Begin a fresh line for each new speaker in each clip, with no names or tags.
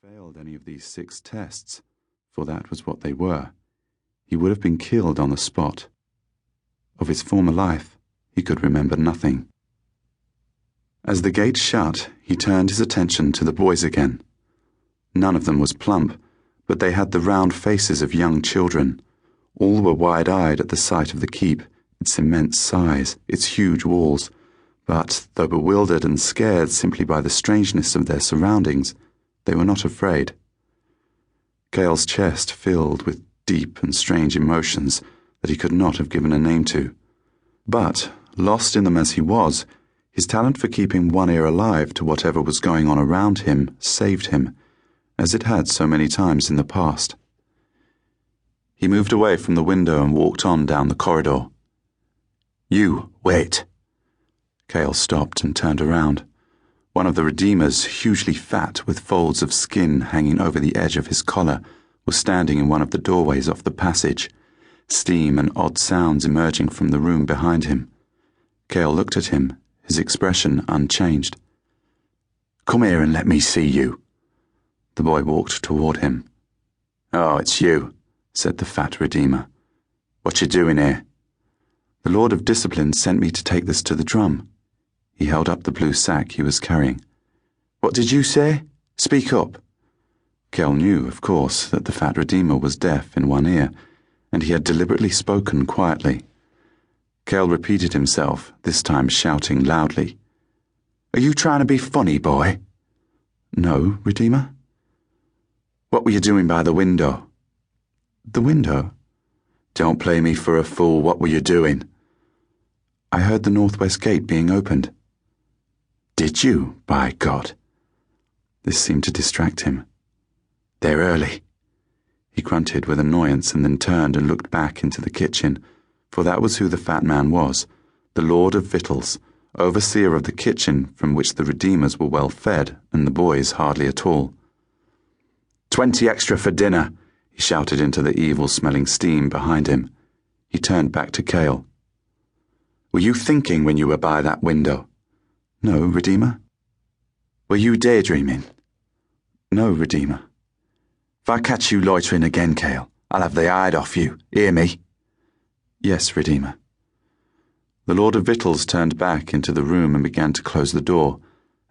failed any of these 6 tests, for that was what they were, he would have been killed on the spot. Of his former life, he could remember nothing. As the gate shut, he turned his attention to the boys again. None of them was plump, but they had the round faces of young children. All were wide-eyed at the sight of the keep, its immense size, its huge walls, but, though bewildered and scared simply by the strangeness of their surroundings, they were not afraid. Cale's chest filled with deep and strange emotions that he could not have given a name to. But, lost in them as he was, his talent for keeping one ear alive to whatever was going on around him saved him, as it had so many times in the past. He moved away from the window and walked on down the corridor. "You, wait." Cale stopped and turned around. One of the Redeemers, hugely fat with folds of skin hanging over the edge of his collar, was standing in one of the doorways off the passage, steam and odd sounds emerging from the room behind him. Cale looked at him, his expression unchanged. "Come here and let me see you." The boy walked toward him. "Oh, it's you," said the fat Redeemer. "What you doing here?" "The Lord of Discipline sent me to take this to the drum." He held up the blue sack he was carrying. "What did you say? Speak up." Cale knew, of course, that the fat Redeemer was deaf in one ear, and he had deliberately spoken quietly. Cale repeated himself, this time shouting loudly. "Are you trying to be funny, boy?" "No, Redeemer." "What were you doing by the window?" "The window?" "Don't play me for a fool. What were you doing?" "I heard the northwest gate being opened." "Did you, by God?" This seemed to distract him. "They're early." He grunted with annoyance and then turned and looked back into the kitchen, for that was who the fat man was, the Lord of Victuals, overseer of the kitchen from which the Redeemers were well fed and the boys hardly at all. "20 extra for dinner," he shouted into the evil-smelling steam behind him. He turned back to Cale. "Were you thinking when you were by that window?" "No, Redeemer." "Were you daydreaming?" "No, Redeemer." "If I catch you loitering again, Cale, I'll have the hide off you. Hear me?" "Yes, Redeemer." The Lord of Victuals turned back into the room and began to close the door.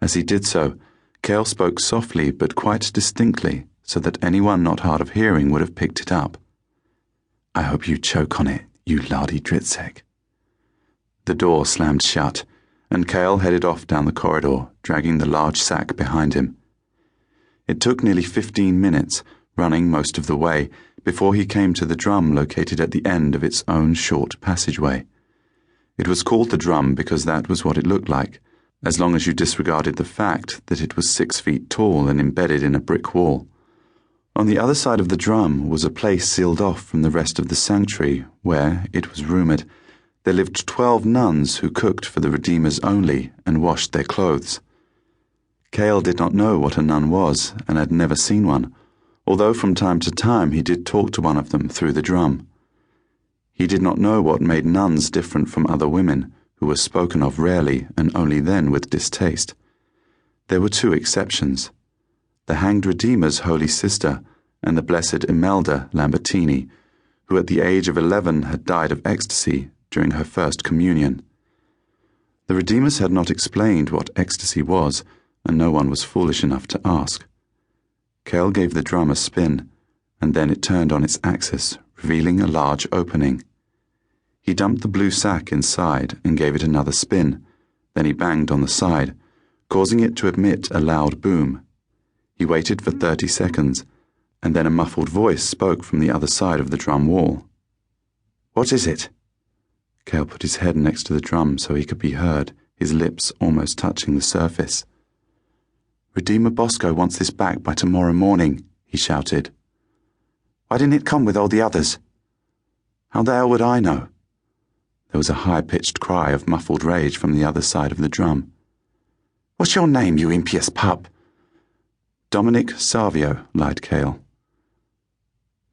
As he did so, Cale spoke softly but quite distinctly, so that anyone not hard of hearing would have picked it up. "I hope you choke on it, you lardy dritzek." The door slammed shut, and Cale headed off down the corridor, dragging the large sack behind him. It took nearly 15 minutes, running most of the way, before he came to the drum located at the end of its own short passageway. It was called the drum because that was what it looked like, as long as you disregarded the fact that it was 6 feet tall and embedded in a brick wall. On the other side of the drum was a place sealed off from the rest of the sanctuary where, it was rumoured, there lived 12 nuns who cooked for the Redeemers only and washed their clothes. Cale did not know what a nun was and had never seen one, although from time to time he did talk to one of them through the drum. He did not know what made nuns different from other women, who were spoken of rarely and only then with distaste. There were 2 exceptions: the hanged Redeemer's holy sister and the blessed Imelda Lambertini, who at the age of 11 had died of ecstasy during her first communion. The Redeemers had not explained what ecstasy was, and no one was foolish enough to ask. Cale gave the drum a spin, and then it turned on its axis, revealing a large opening. He dumped the blue sack inside and gave it another spin. Then he banged on the side, causing it to emit a loud boom. He waited for 30 seconds, and then a muffled voice spoke from the other side of the drum wall. "What is it?" Cale put his head next to the drum so he could be heard, his lips almost touching the surface. "Redeemer Bosco wants this back by tomorrow morning," he shouted. "Why didn't it come with all the others?" "How the hell would I know?" There was a high-pitched cry of muffled rage from the other side of the drum. "What's your name, you impious pup?" "Dominic Savio," lied Cale.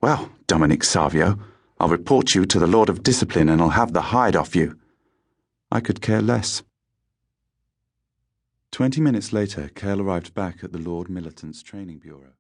"Well, Dominic Savio, I'll report you to the Lord of Discipline and I'll have the hide off you." "I could care less." 20 minutes later, Cale arrived back at the Lord Militant's Training Bureau.